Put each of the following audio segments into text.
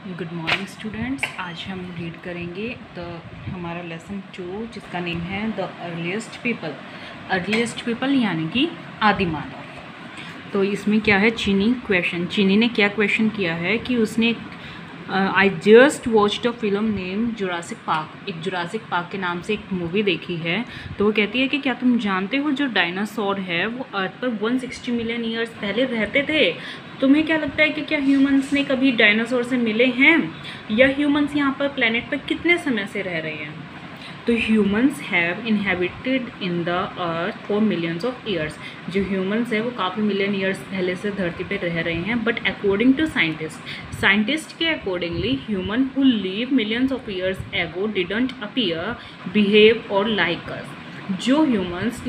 Good morning students. आज हम read करेंगे हमारा लेसन 2 जिसका नेम है the earliest people. Earliest people यानी कि आदि मानव। तो इसमें क्या है, चीनी ने क्या क्वेश्चन किया है कि उसने I just watched a film name Jurassic park. एक जुरासिक पार्क के नाम से एक मूवी देखी है। तो वो कहती है कि क्या तुम जानते हो जो डायनासोर है वो अर्थ पर 160 मिलियन ईयर्स पहले रहते थे। तुम्हें क्या लगता है कि क्या ह्यूमंस ने कभी डायनासोर से मिले हैं, या ह्यूमंस यहाँ पर प्लेनेट पर कितने समय से रह रहे हैं। तो humans have inhabited in the earth for millions of years. जो ह्यूमंस है वो काफ़ी मिलियन ईयर्स पहले से धरती पे रह रहे हैं। बट अकॉर्डिंग टू साइंटिस्ट के accordingly human who live millions of years एगो डिडंट अपीयर, बिहेव और लाइक अस। जो ह्यूमंस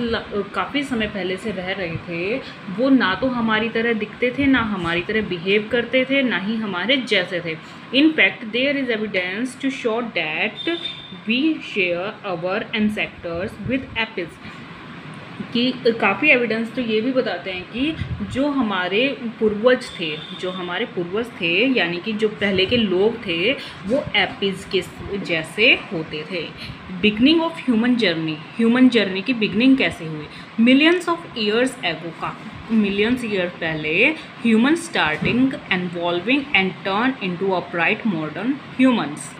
काफ़ी समय पहले से रह रहे थे वो ना तो हमारी तरह दिखते थे, ना हमारी तरह बिहेव करते थे, ना ही हमारे जैसे थे। In fact there is evidence to show that we share our ancestors with apes. कि काफ़ी एविडेंस तो ये भी बताते हैं कि जो हमारे पूर्वज थे यानी कि जो पहले के लोग थे वो एपिस के जैसे होते थे। बिगनिंग ऑफ ह्यूमन जर्नी की बिगनिंग कैसे हुई। मिलियंस ऑफ ईयर्स एगो का मिलियंस ईयर पहले human starting evolving and turn into a bright modern humans.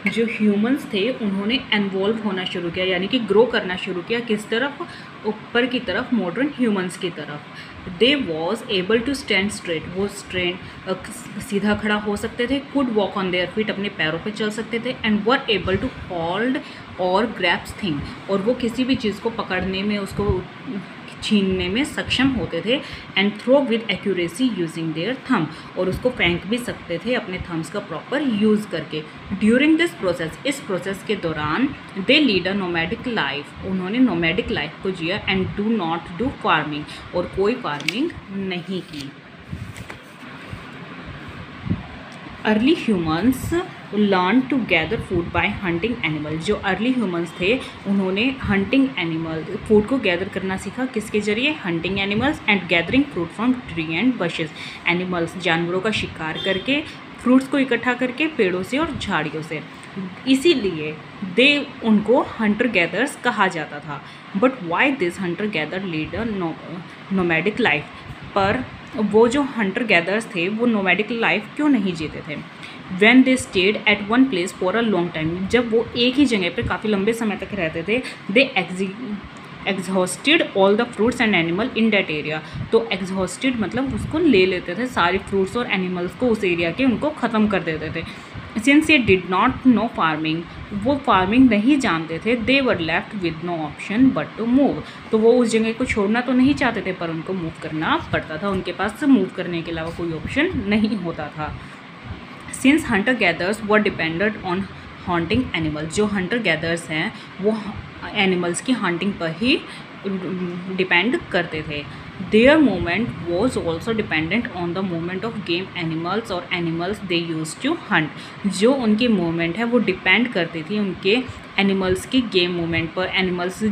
जो ह्यूमंस थे उन्होंने एनवॉल्व होना शुरू किया यानी कि ग्रो करना शुरू किया। किस तरफ? ऊपर की तरफ, मॉडर्न ह्यूमंस की तरफ। They was able to stand straight. वो सीधा खड़ा हो सकते थे। Could walk on their feet, अपने पैरों पे चल सकते थे। And were able to hold और ग्रैप्स थिंग, और वो किसी भी चीज़ को पकड़ने में, उसको छीनने में सक्षम होते थे। And throw with accuracy using their thumb, और उसको फेंक भी सकते थे अपने थम्स का प्रॉपर यूज़ करके। ड्यूरिंग दिस प्रोसेस, इस प्रोसेस के दौरान they lead a nomadic life, उन्होंने नोमैडिक लाइफ को जिया। And do not do farming, और कोई फार्मिंग नहीं की। Early humans learn to gather food by hunting animal. जो अर्ली ह्यूमंस थे उन्होंने हंटिंग एनिमल, फूड को गैदर करना सीखा। किसके जरिए? Hunting animals and gathering fruit from tree and bushes. Animals, जानवरों का शिकार करके, फ्रूट्स को इकट्ठा करके पेड़ों से और झाड़ियों से। इसीलिए उनको हंटर गैदर्स कहा जाता था। But why this Hunter gather lead a nomadic life. पर वो जो हंटर गैदर्स थे वो नोमैडिक लाइफ क्यों नहीं जीते थे? When they stayed at one place for a long time, जब वो एक ही जगह पे काफ़ी लंबे समय तक रहते थे, they exhausted all the fruits and animal in that area। तो exhausted मतलब उसको ले लेते थे, सारे फ्रूट्स और एनिमल्स को उस एरिया के, उनको ख़त्म कर देते थे। Since they did not know farming, वो फार्मिंग नहीं जानते थे, they were left with no option but to move। तो वो उस जगह को छोड़ना तो नहीं चाहते थे, पर उनको मूव करना पड़ता था। उनके पास मूव करने के अलावा कोई ऑप्शन नहीं होता था। Since Hunter gathers were depended on haunting animals, जो हंटर गैदर्स हैं वो एनिमल्स की हंटिंग पर ही डिपेंड करते थे। Their movement was also dependent on the movement of game animals और animals they use to hunt. जो उनकी मूवमेंट है वो डिपेंड करती थी उनके एनिमल्स की गेम मूवमेंट पर। एनिमल्स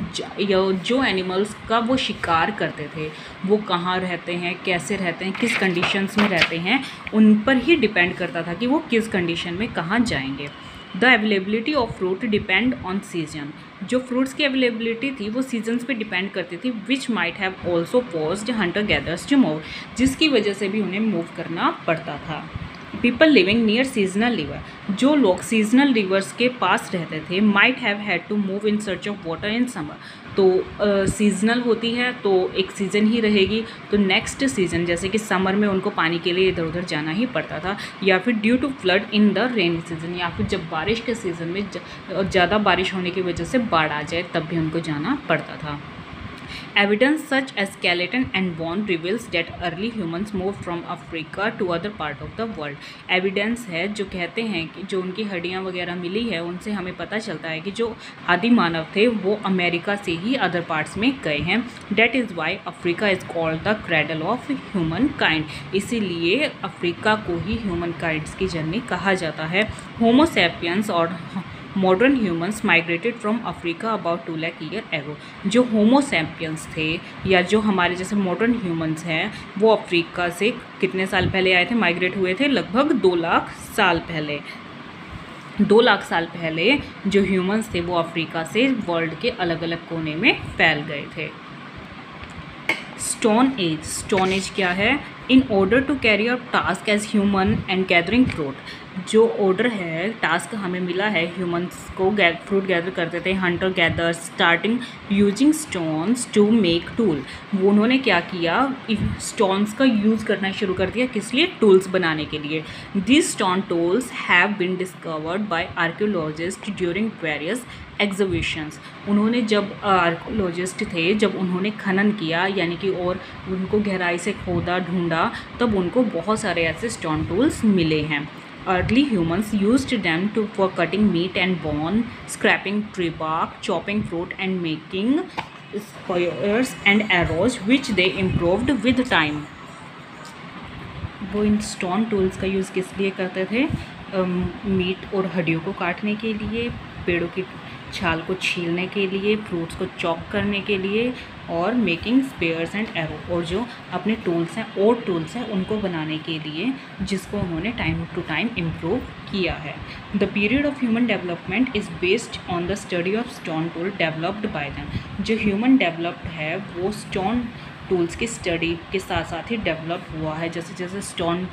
जो एनिमल्स का वो शिकार करते थे वो कहाँ रहते हैं, कैसे रहते हैं, किस कंडीशंस में रहते हैं, उन पर ही डिपेंड करता था कि वो किस कंडीशन में कहाँ जाएंगे। The availability of fruit depend on season. जो फ्रूट्स की अवेलेबिलिटी थी वो सीजन्स पे डिपेंड करती थी। Which might have also posed hunter gatherers to move, जिसकी वजह से भी उन्हें मूव करना पड़ता था। People living near seasonal river, जो लोग सीजनल रिवर्स के पास रहते थे, might have had to move in search of water in summer. तो सीजनल होती है तो एक सीज़न ही रहेगी, तो नेक्स्ट सीज़न जैसे कि समर में उनको पानी के लिए इधर उधर जाना ही पड़ता था, या फिर due to flood in the rainy season, या फिर जब बारिश के सीज़न में ज़्यादा बारिश होने की वजह से बाढ़ आ जाए तब भी उनको जाना पड़ता था। Evidence such as skeleton and bone reveals that early humans moved from Africa to other part of the world। Evidence है जो कहते हैं कि जो उनकी हड्डियाँ वगैरह मिली है उनसे हमें पता चलता है कि जो आदि मानव थे वो अमेरिका से ही अदर पार्ट्स में गए हैं। That is why Africa is called the cradle of humankind। इसीलिए अफ्रीका को ही ह्यूमन काइंड्स की जर्नी कहा जाता है। होमो सैपियंस और modern humans migrated from Africa about 2 lakh year ago. जो होमो सैपियंस थे या जो हमारे जैसे मॉडर्न ह्यूमंस हैं वो अफ्रीका से कितने साल पहले आए थे, माइग्रेट हुए थे लगभग 2 लाख साल पहले। 2 लाख साल पहले जो ह्यूमंस थे वो अफ्रीका से वर्ल्ड के अलग अलग कोने में फैल गए थे। स्टोन एज क्या है? In order to carry out task as human and gathering fruit, जो ऑर्डर है, टास्क हमें मिला है ह्यूमंस को फ्रूट गैदर करते थे, hunter gather starting using stones to make tool. वो उन्होंने क्या किया, स्टोन्स का यूज़ करना शुरू कर दिया, किस लिए? टूल्स बनाने के लिए। This stone tools have been discovered by archaeologist during various exhibitions. उन्होंने जब आर्कियोलॉजिस्ट थे, जब उन्होंने खनन किया यानी कि और उनको गहराई से खोदा ढूंढा, तब उनको बहुत सारे ऐसे स्टोन टूल्स मिले हैं। Early humans used them for cutting meat and bone, scraping tree bark, chopping fruit, and making spears and arrows, which they improved with time. वो इन स्टोन टूल्स का यूज़ किस लिए करते थे? मीट और हड्डियों को काटने के लिए, पेड़ों की छाल को छीलने के लिए, फ्रूट्स को चॉप करने के लिए, और मेकिंग स्पेयर्स एंड एरो, और जो अपने टूल्स हैं और टूल्स हैं उनको बनाने के लिए, जिसको उन्होंने टाइम टू टाइम इम्प्रूव किया है। The period of human development is based on the study of stone tool developed by them. जो ह्यूमन डेवलप्ड है वो स्टोन टूल्स की स्टडी के साथ साथ ही डेवलप हुआ है। जैसे जैसे स्टोन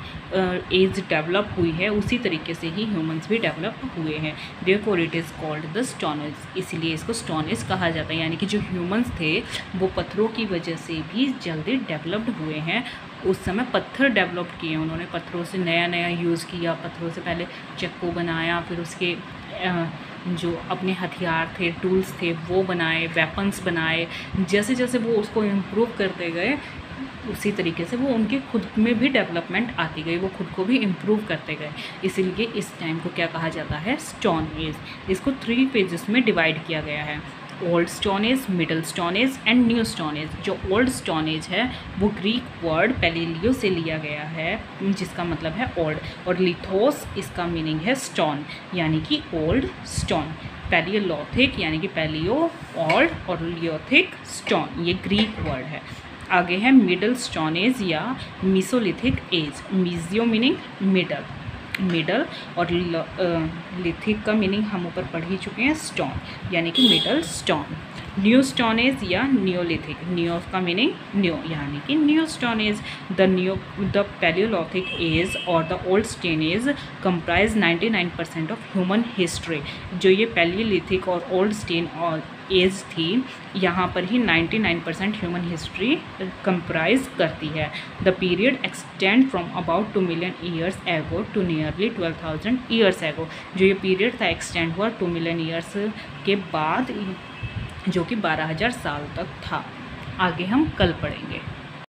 एज डेवलप हुई है उसी तरीके से ही ह्यूमंस भी डेवलप हुए हैं। Therefore it is called the stone age, इसीलिए इसको स्टोन एज कहा जाता है। यानी कि जो ह्यूमंस थे वो पत्थरों की वजह से भी जल्दी डेवलप्ड हुए हैं। उस समय पत्थर डेवलप किए उन्होंने, पत्थरों से नया नया यूज़ किया, पत्थरों से पहले चक्कू बनाया, फिर उसके जो अपने हथियार थे, टूल्स थे वो बनाए, वेपन्स बनाए। जैसे जैसे वो उसको इम्प्रूव करते गए उसी तरीके से वो उनके खुद में भी डेवलपमेंट आती गई, वो खुद को भी इम्प्रूव करते गए। इसीलिए इस टाइम को क्या कहा जाता है? Stone age. इसको 3 फेजेस में डिवाइड किया गया है, old stone as, middle stone as and new stone as. जो ओल्ड स्टोन एज है वो ग्रीक वर्ड पैलिलियो से लिया गया है, जिसका मतलब है ओल्ड, और लिथोस इसका मीनिंग है स्टोन यानी कि ओल्ड स्टोन। पैलियोलिथिक यानी कि पैलियो ओल्ड और लियोथिक स्टोन, ये ग्रीक वर्ड है। आगे है मिडल स्टोन एज या mesolithic age. Meso meaning middle, middle, और लिथिक का मीनिंग हम ऊपर पढ़ ही चुके हैं, स्टोन यानी कि middle stone. New stone age या नियोलिथिक, नियो का मीनिंग न्यू यानी कि new stone age. The palaeolithic age और the old stone age comprise 99% of human history. जो ये पैलियोलिथिक और ओल्ड स्टोन और एज थी, यहाँ पर ही 99% ह्यूमन हिस्ट्री कंप्राइज करती है। The period extend from about 2 million years ago to nearly 12,000 years ago. जो ये पीरियड था एक्सटेंड हुआ 2 मिलियन ईयर्स के बाद, जो कि 12,000 साल तक था। आगे हम कल पढ़ेंगे।